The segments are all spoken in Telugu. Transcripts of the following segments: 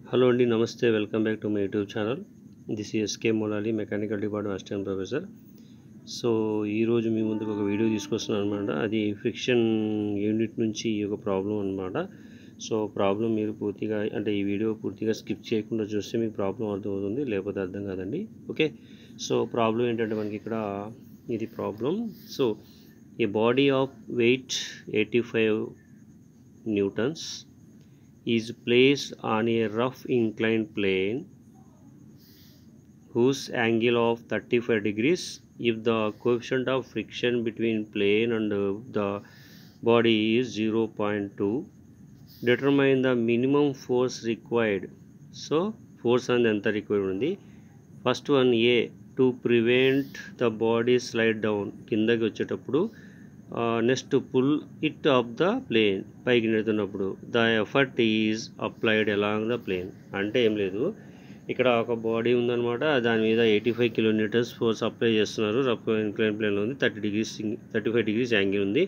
హలో అండి, నమస్తే. Welcome back to my YouTube channel. This is SK Molali, mechanical department assistant professor. So ఈరోజు మీ ముందుకు ఒక వీడియో తీసుకొస్తున్నాను అనమాట. అది ఫ్రిక్షన్ యూనిట్ నుంచి ఒక ప్రాబ్లం అనమాట. సో ప్రాబ్లం మీరు పూర్తిగా ఈ వీడియో పూర్తిగా స్కిప్ చేయకుండా చూస్తే మీకు ప్రాబ్లం అర్థమవుతుంది, లేకపోతే అర్థం కాదండి. ఓకే, సో ప్రాబ్లం ఏంటంటే మనకి ఇక్కడ ఇది problem. So A body of weight 85 newtons is placed on a rough inclined plane whose angle of 35 degrees. If the coefficient of friction between plane and the body is 0.2, determine the minimum force required. So force and enta required undi. First one, A, to prevent the body slide down, kindaki vachetappudu. Next pull it off the plane, పైకి నెడుతున్నప్పుడు the effort is applied along the plane. అంటే ఏం లేదు, ఇక్కడ ఒక బాడీ ఉందన్నమాట, దాని మీద 85 కిలోమీటర్స్ ఫోర్స్ అప్లై చేస్తున్నారు. రఫ్ ఇంక్లైన్ ప్లేన్లో ఉంది, 35 డిగ్రీస్ యాంగిల్ ఉంది.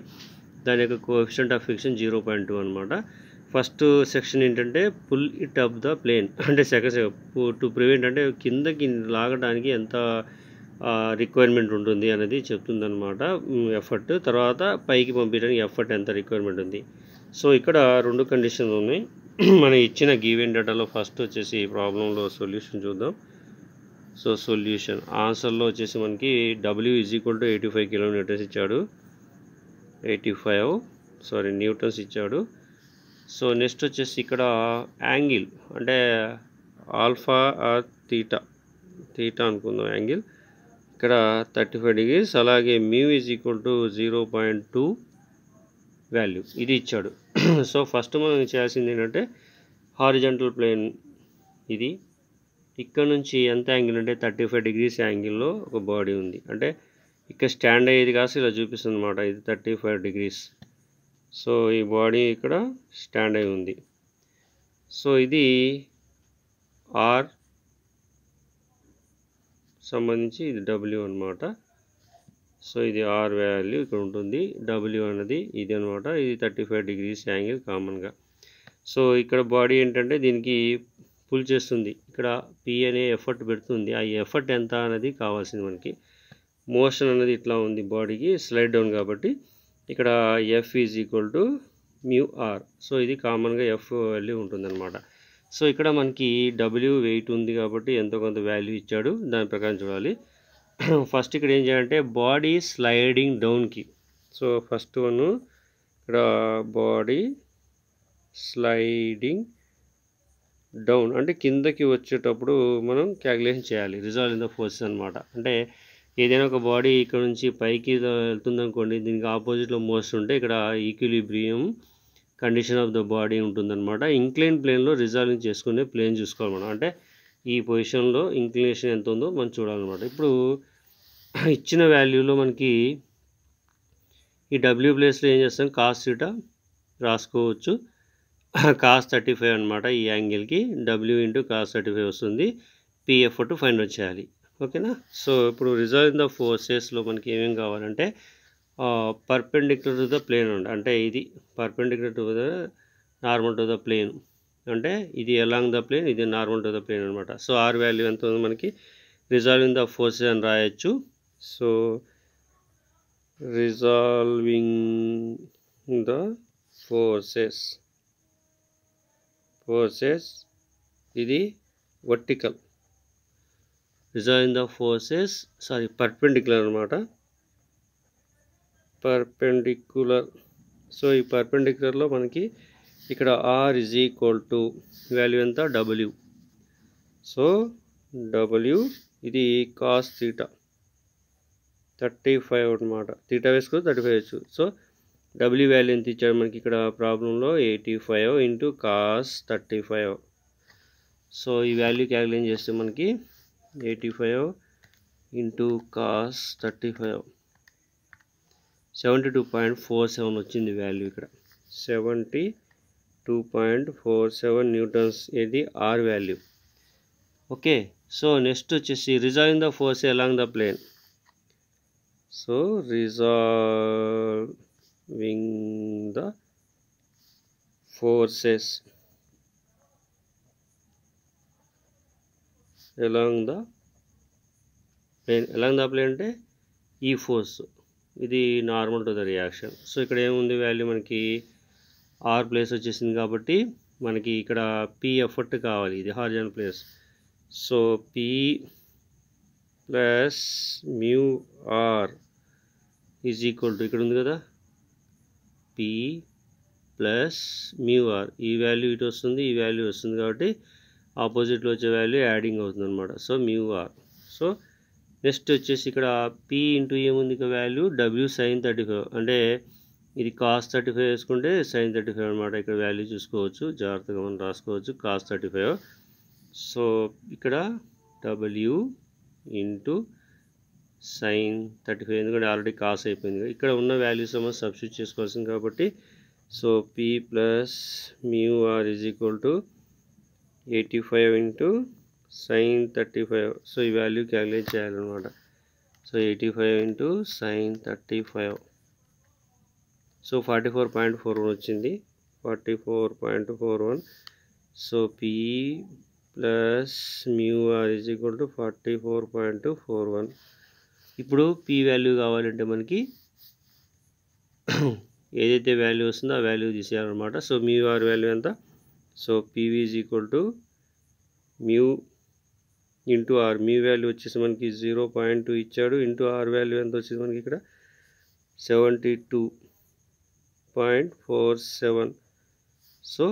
దాని యొక్క కోఎఫిషియంట్ ఆఫ్ ఫ్రిక్షన్ 0.2 అనమాట. ఫస్ట్ సెక్షన్ ఏంటంటే pull it up the plane, అంటే సెకండ్ టు ప్రివెంట్ అంటే కిందకి లాగడానికి ఎంత రిక్వైర్మెంట్ ఉంటుంది అనేది చెప్తుందన్నమాట ఎఫర్ట్. తర్వాత పైకి పంపించడానికి ఎఫర్ట్ ఎంత రిక్వైర్మెంట్ ఉంది. సో ఇక్కడ రెండు కండిషన్లు ఉన్నాయి. మనం ఇచ్చిన గివెన్ డేటాలో ఫస్ట్ వచ్చేసి ఈ ప్రాబ్లంలో సొల్యూషన్ చూద్దాం. సో సొల్యూషన్ ఆన్సర్లో వచ్చేసి మనకి W = 85 కిలోమీటర్స్ ఇచ్చాడు, 85 న్యూటన్స్ ఇచ్చాడు. సో నెక్స్ట్ వచ్చేసి ఇక్కడ యాంగిల్ అంటే ఆల్ఫా ఆర్ తీటా అనుకుందాం. యాంగిల్ ఇక్కడ 35 డిగ్రీస్. అలాగే మ్యూ = 0.2 వాల్యూ ఇది ఇచ్చాడు. సో ఫస్ట్ మనం చేయాల్సింది ఏంటంటే హారిజంటల్ ప్లేన్ ఇది, ఇక్కడ నుంచి ఎంత యాంగిల్ అంటే 35 డిగ్రీస్ యాంగిల్లో ఒక బాడీ ఉంది. అంటే ఇక్కడ స్టాండ్ అయ్యేది కాస్త ఇలా చూపిస్తుంది అనమాట, ఇది 35 డిగ్రీస్. సో ఈ బాడీ ఇక్కడ స్టాండ్ అయి ఉంది. సో ఇది ఆర్ సంబంధించి, ఇది W అనమాట. సో ఇది ఆర్ వాల్యూ ఇక్కడ ఉంటుంది, W అనేది ఇది అనమాట. ఇది 35 డిగ్రీస్ యాంగిల్ కామన్గా. సో ఇక్కడ బాడీ ఏంటంటే దీనికి పుల్ చేస్తుంది, ఇక్కడ P అనే ఎఫర్ట్ పెడుతుంది. ఆ ఎఫర్ట్ ఎంత అనేది కావాల్సింది మనకి. మోషన్ అనేది ఇట్లా ఉంది, బాడీకి స్లైడ్ డౌన్ కాబట్టి ఇక్కడ F = μr. సో ఇది కామన్గా F వాల్యూ ఉంటుందన్నమాట. సో ఇక్కడ మనకి W వెయిట్ ఉంది కాబట్టి ఎంతో కొంత వాల్యూ ఇచ్చాడు, దాని ప్రకారం చూడాలి. ఫస్ట్ ఇక్కడ ఏం చేయాలంటే బాడీ స్లైడింగ్ డౌన్కి. సో ఫస్ట్ వన్ ఇక్కడ బాడీ స్లైడింగ్ డౌన్ అంటే కిందకి వచ్చేటప్పుడు మనం క్యాలిక్యులేషన్ చేయాలి, రిజాల్వ్ ఇన్ ద ఫోర్సెస్ అనమాట. అంటే ఏదైనా ఒక బాడీ ఇక్కడ నుంచి పైకి వెళ్తుంది అనుకోండి, దీనికి ఆపోజిట్లో మోషన్ ఉంటే ఇక్కడ equilibrium condition of the body ఉంటుందన్నమాట. ఇంక్లైన్ ప్లేన్లో రిజాల్వింగ్ చేసుకునే ప్లేన్ చూసుకోవాలి మనం. అంటే ఈ పొజిషన్లో ఇంక్లినేషన్ ఎంత ఉందో మనం చూడాలన్నమాట. ఇప్పుడు ఇచ్చిన వాల్యూలో మనకి ఈ W ప్లేస్లో ఏం చేస్తాం, కాస్ θ రాసుకోవచ్చు. కాస్ 35 అనమాట ఈ యాంగిల్కి, W × కాస్ 35 వస్తుంది. P ఎఫర్ట్ ఫైండ్ అవుట్ చేయాలి. ఓకేనా. సో ఇప్పుడు రిజాల్వ్ ఇన్ ద ఫోర్సెస్లో మనకి ఏమేం కావాలంటే పర్పెండిక్యులర్ టు ద ప్లేన్ అంటే ఇది perpendicular to the normal to the plane, అంటే ఇది అలాంగ్ ద ప్లేన్, ఇది నార్మల్ టు ద ప్లేన్ అనమాట. సో ఆర్ వాల్యూ ఎంత ఉంది మనకి, రిజాల్వింగ్ ద ఫోర్సెస్ అని రాయొచ్చు. సో రిజాల్వింగ్ ద ఫోర్సెస్ ఇది vertical, resolving the forces perpendicular అనమాట, పర్పెండిక్యులర్. సో ఈ పర్పెండిక్యులర్లో మనకి ఇక్కడ R = వాల్యూ ఎంత, W. సో W ఇది కాస్ θ 35 అనమాట, θ వేసుకొని 35 వచ్చు. సో W వాల్యూ ఎంత ఇచ్చాడు మనకి ఇక్కడ ప్రాబ్లంలో, 85 × కాస్ 35. సో ఈ వాల్యూ క్యాలిక్యులేట్ చేస్తే మనకి 85 × కాస్ 35 72.47 వచ్చింది వాల్యూ ఇక్కడ, 72.47 న్యూటన్స్. ఇది R value. Okay. So next వచ్చేసి resolving the force along the plane. So resolving the forces along the plane. Along the plane అంటే ఈ ఫోర్స్ ఇది normal to the reaction. So ఇక్కడ ఏముంది వాల్యూ మనకి ఆర్ ప్లేస్ వచ్చేసింది కాబట్టి మనకి ఇక్కడ పి ఎఫర్ట్ కావాలి, ఇది horizontal place. So P plus mu R is equal to ఇక్కడ ఉంది కదా పి ప్లస్ మ్యూ ఆర్, ఈ వాల్యూ ఇటు వస్తుంది, ఈ వాల్యూ వస్తుంది కాబట్టి ఆపోజిట్లో వచ్చే వాల్యూ యాడింగ్ అవుతుంది అనమాట. So mu R. So next వచ్చేసి ఇక్కడ పి ఇంటూ ఏముంది ఇక వాల్యూ డబ్ల్యూ సైన్ 35, అంటే ఇది కాస్ 35 వేసుకుంటే సైన్ 35 అనమాట. ఇక్కడ వాల్యూ చూసుకోవచ్చు, జాగ్రత్తగా మనం రాసుకోవచ్చు కాస్ 35. సో ఇక్కడ డబ్ల్యూ ఇంటూ సైన్ 35, ఎందుకంటే ఆల్రెడీ కాస్ అయిపోయింది. ఇక్కడ ఉన్న వాల్యూస్ మనం సబ్స్టిట్యూట్ చేసుకోవాల్సింది కాబట్టి so P plus mu R is equal to 85 into sine 35. So ఈ వాల్యూ క్యాలిక్యులేట్ చేయాలన్నమాట. So 85 into sine 35. సో 44.41 వచ్చింది, 44.41. So P plus mu R is equal to 44.41. ఇప్పుడు పి వాల్యూ కావాలంటే మనకి ఏదైతే వాల్యూ వస్తుందో ఆ వాల్యూ తీసేయాలన్నమాట. సో మ్యూ ఆర్ వాల్యూ ఎంత? So PV is equal to mu into R. Mu value వచ్చేసి మనకి 0.2 ఇచ్చాడు, ఇంటూ ఆర్ వాల్యూ ఎంత వచ్చింది మనకి ఇక్కడ 72.47. సో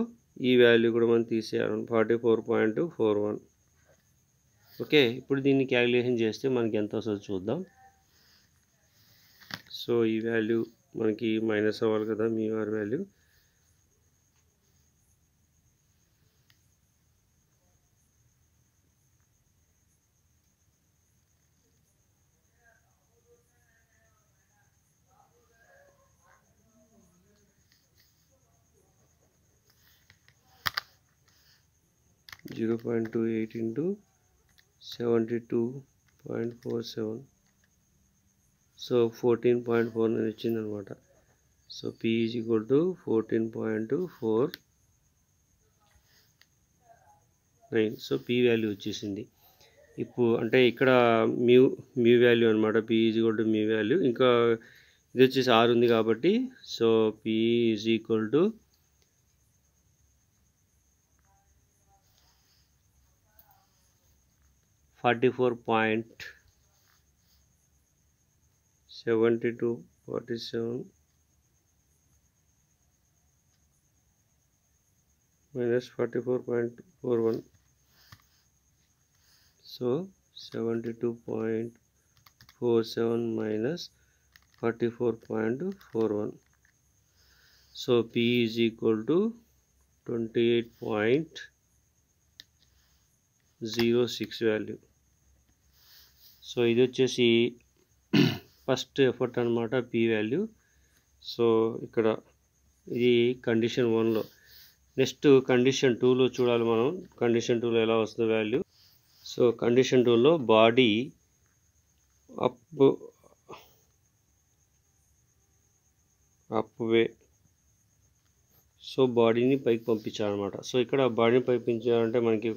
ఈ వాల్యూ కూడా మనం తీసేయాలి 44.41. ఓకే, ఇప్పుడు దీన్ని క్యాలిక్యులేషన్ చేస్తే మనకి ఎంత వస్తుందో చూద్దాం. సో ఈ వాల్యూ మనకి మైనస్ అవ్వాలి కదా mu R value. .28 into 72.47. So 14.49 వచ్చింది అనమాట. So P is equal to 14.49. So P value వచ్చేసింది. ఇప్పుడు అంటే ఇక్కడ మ్యూ వాల్యూ అనమాట, P is equal to mu value. ఇంకా ఇది వచ్చేసి ఆర్ ఉంది కాబట్టి so P is equal to 44.7247 minus 44.41. So 72.47 minus 44.41. So P is equal to 28.06 value. So ఇది వచ్చేసి ఫస్ట్ ఎఫర్ట్ అనమాట పి వాల్యూ. సో ఇక్కడ ఇది కండిషన్ 1లో. నెక్స్ట్ కండిషన్ 2లో చూడాలి మనం. కండిషన్ 2లో ఎలా వస్తుంది వాల్యూ. సో కండిషన్ 2లో బాడీ అప్ వే. సో బాడీని పైకి పంపించాలన్నమాట. సో ఇక్కడ బాడీని పైకి పంపించాలంటే మనకి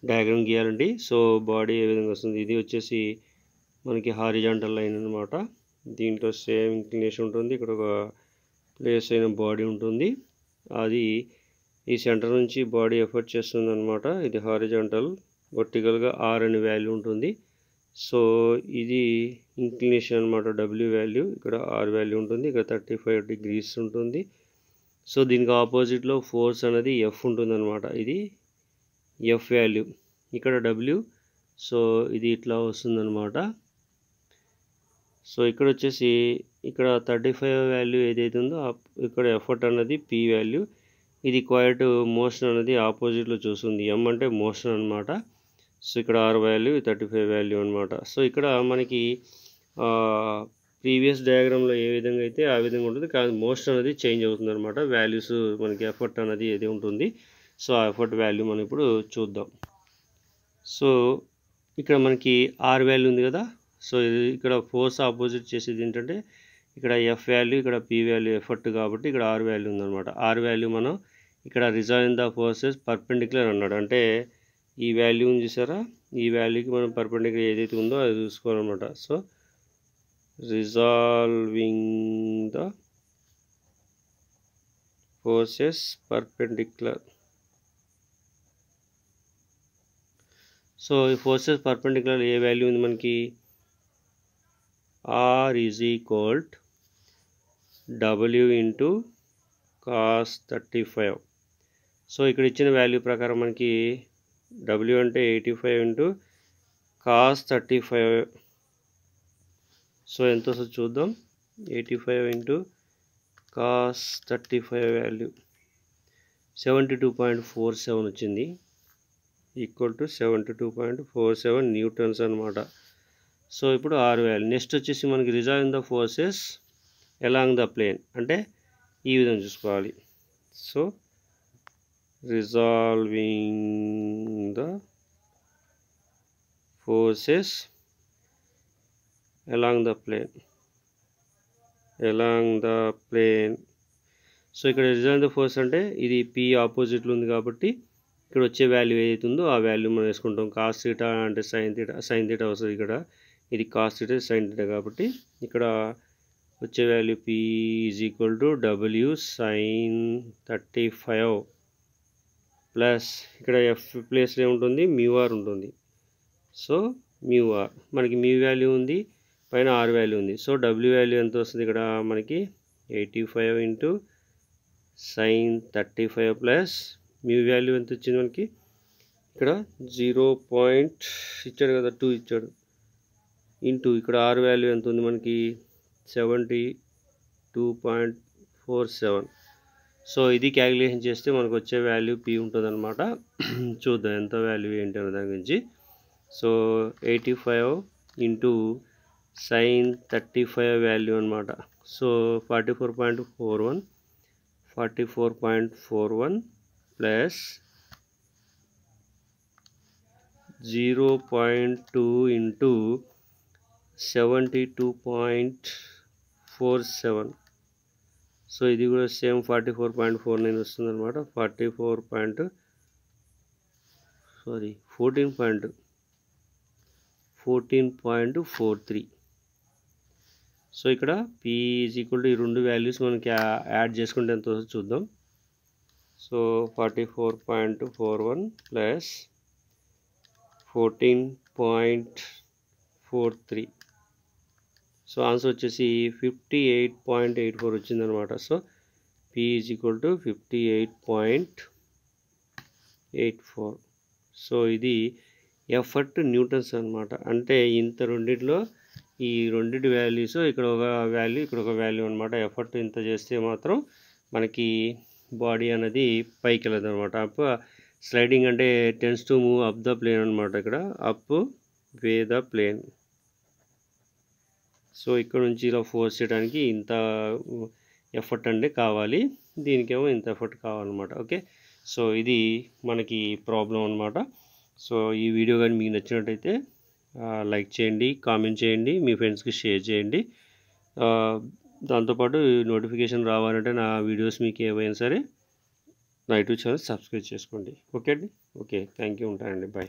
డయాగ్రామ్ గీయాలండి. సో బాడీ ఏ విధంగా వస్తుంది, ఇది వచ్చేసి మనకి హారిజాంటల్ లైన్ అనమాట. దీంట్లో సేమ్ ఇంక్లినేషన్ ఉంటుంది. ఇక్కడ ఒక ప్లేస్ అయిన బాడీ ఉంటుంది, అది ఈ సెంటర్ నుంచి బాడీ ఎఫర్ట్ చేస్తుంది అనమాట. ఇది హారిజాంటల్, వర్టికల్గా ఆర్ అనే వాల్యూ ఉంటుంది. సో ఇది ఇంక్లినేషన్ అనమాట, డబ్ల్యూ వాల్యూ. ఇక్కడ ఆర్ వాల్యూ ఉంటుంది, ఇక్కడ 35 degrees ఉంటుంది. సో దీనికి ఆపోజిట్లో ఫోర్స్ అనేది ఎఫ్ ఉంటుంది అనమాట. ఇది ఎఫ్ వాల్యూ, ఇక్కడ డబ్ల్యూ. సో ఇది ఇట్లా వస్తుందన్నమాట. సో ఇక్కడ వచ్చేసి ఇక్కడ 35 వాల్యూ ఏదైతే ఉందో ఇక్కడ ఎఫర్ట్ అన్నది పి వాల్యూ. ఇది క్వైట్ మోషన్ అనేది ఆపోజిట్లో చూస్తుంది, ఎం అంటే మోషన్ అనమాట. సో ఇక్కడ ఆర్ వాల్యూ, 35 వాల్యూ అనమాట. సో ఇక్కడ మనకి ప్రీవియస్ డయాగ్రామ్లో ఏ విధంగా అయితే ఆ విధంగా ఉంటుంది, కానీ మోషన్ అనేది చేంజ్ అవుతుంది అనమాట. వాల్యూస్ మనకి ఎఫర్ట్ అనేది ఏది ఉంటుంది. సో ఆ ఎఫర్ట్ వాల్యూ మనం ఇప్పుడు చూద్దాం. సో ఇక్కడ మనకి ఆర్ వాల్యూ ఉంది కదా. సో ఇది ఇక్కడ ఫోర్స్ ఆపోజిట్ చేసేది ఏంటంటే ఇక్కడ ఎఫ్ వాల్యూ, ఇక్కడ పి వాల్యూ ఎఫర్ట్ కాబట్టి ఇక్కడ ఆర్ వాల్యూ ఉందన్నమాట. ఆర్ వాల్యూ మనం ఇక్కడ రిజల్ట్ ద ఫోర్సెస్ పర్పెండిక్యులర్ అన్నాడు, అంటే ఈ వాల్యూని చూసారా, ఈ వాల్యూకి మనం పర్పెండిక్యులర్ ఏదైతే ఉందో అది చూసుకోవాలన్నమాట. So resolving the forces perpendicular. So ఈ ఫోర్సెస్ పర్పెండిక్యులర్ ఏ వాల్యూ ఉంది మనకి, R is equal W into cos 35. So ఇక్కడ ఇచ్చిన వాల్యూ ప్రకారం మనకి W అంటే 85 ఇంటూ cos 35. సో ఎంత వస్తుంది చూద్దాం. 85 ఇంటూ cos 35 వాల్యూ 72.47 వచ్చింది, ఈక్వల్ టు 72.47 న్యూటన్స్ అనమాట. సో ఇప్పుడు R వాల్యూ. నెక్స్ట్ వచ్చేసి మనకి resolving the forces along the plane, అంటే ఈ విధంగా చూసుకోవాలి. So resolving the forces along the plane. So ఇక్కడ రిజాల్వింగ్ ద ఫోర్స్ అంటే ఇది P ఆపోజిట్లో ఉంది కాబట్టి ఇక్కడ వచ్చే వాల్యూ ఏదైతే ఉందో ఆ వాల్యూ మనం వేసుకుంటాం. కాస్ థీటా అంటే సైన్ థీటా వస్తుంది, ఇక్కడ ఇది కాస్ థీటా సైన్ థీటా కాబట్టి ఇక్కడ వచ్చే value P is equal to W sine 35 plus ఇక్కడ F ప్లేస్లో ఏముంటుంది, μr ఉంటుంది. సో μr మనకి మీ వాల్యూ ఉంది, పైన R వాల్యూ ఉంది. సో W వాల్యూ ఎంత వస్తుంది ఇక్కడ మనకి 85 ఇంటూ సైన్ 35 ప్లస్ మీ వాల్యూ ఎంత వచ్చింది మనకి ఇక్కడ 0. ఇచ్చాడు కదా 2 ఇచ్చాడు, ఇంటూ ఇక్కడ R వాల్యూ ఎంత ఉంది మనకి 72.47. సో ఇది క్యాలిక్యులేషన్ చేస్తే మనకు వచ్చే వాల్యూ P ఉంటుంది అనమాట. చూద్దాం ఎంత వాల్యూ ఏంటి అనే దాని గురించి. సో 85 ఇంటూ సైన్ 35 వాల్యూ అనమాట. So 44.41 plus 0.2 into 72.47. సో ఇది కూడా సేమ్ 44.49 వస్తుంది అనమాట. 14.43. సో ఇక్కడ P ఈజ్ ఈక్వల్ టు ఈ రెండు వాల్యూస్ మనకి యాడ్ చేసుకుంటే ఎంత వస్తుందో చూద్దాం. So 44.41 plus 14.43. సో ఆన్సర్ వచ్చేసి 58.84 వచ్చిందనమాట. So P is equal to 58.84. So ఇది ఎఫర్ట్ న్యూటన్స్ అనమాట. అంటే ఇంత రెండిట్లో ఈ రెండింటి వాల్యూస్ ఇక్కడ ఒక వాల్యూ ఇక్కడ ఒక వాల్యూ అనమాట. ఎఫర్ట్ ఇంత చేస్తే మాత్రం మనకి బాడీ అనేది పైకి వెళ్ళదు అనమాట. అప్ స్లైడింగ్ అంటే tends to move up the plane అనమాట. ఇక్కడ up way the plane. So ఇక్కడ నుంచి ఇలా ఫోర్స్ చేయడానికి ఇంత ఎఫర్ట్ అంటే కావాలి, దీనికేమో ఇంత ఎఫర్ట్ కావాలన్నమాట. ఓకే, సో ఇది మనకి ప్రాబ్లం అనమాట. సో ఈ వీడియో కానీ మీకు నచ్చినట్టయితే లైక్ చేయండి, కామెంట్ చేయండి, మీ ఫ్రెండ్స్కి షేర్ చేయండి. దాంతోపాటు నోటిఫికేషన్ రావాలంటే నా వీడియోస్ మీకు ఏవైనా సరే నా యూట్యూబ్ ఛానల్ సబ్స్క్రైబ్ చేసుకోండి. ఓకే అండి, ఓకే, థ్యాంక్ యూ, ఉంటానండి, బాయ్.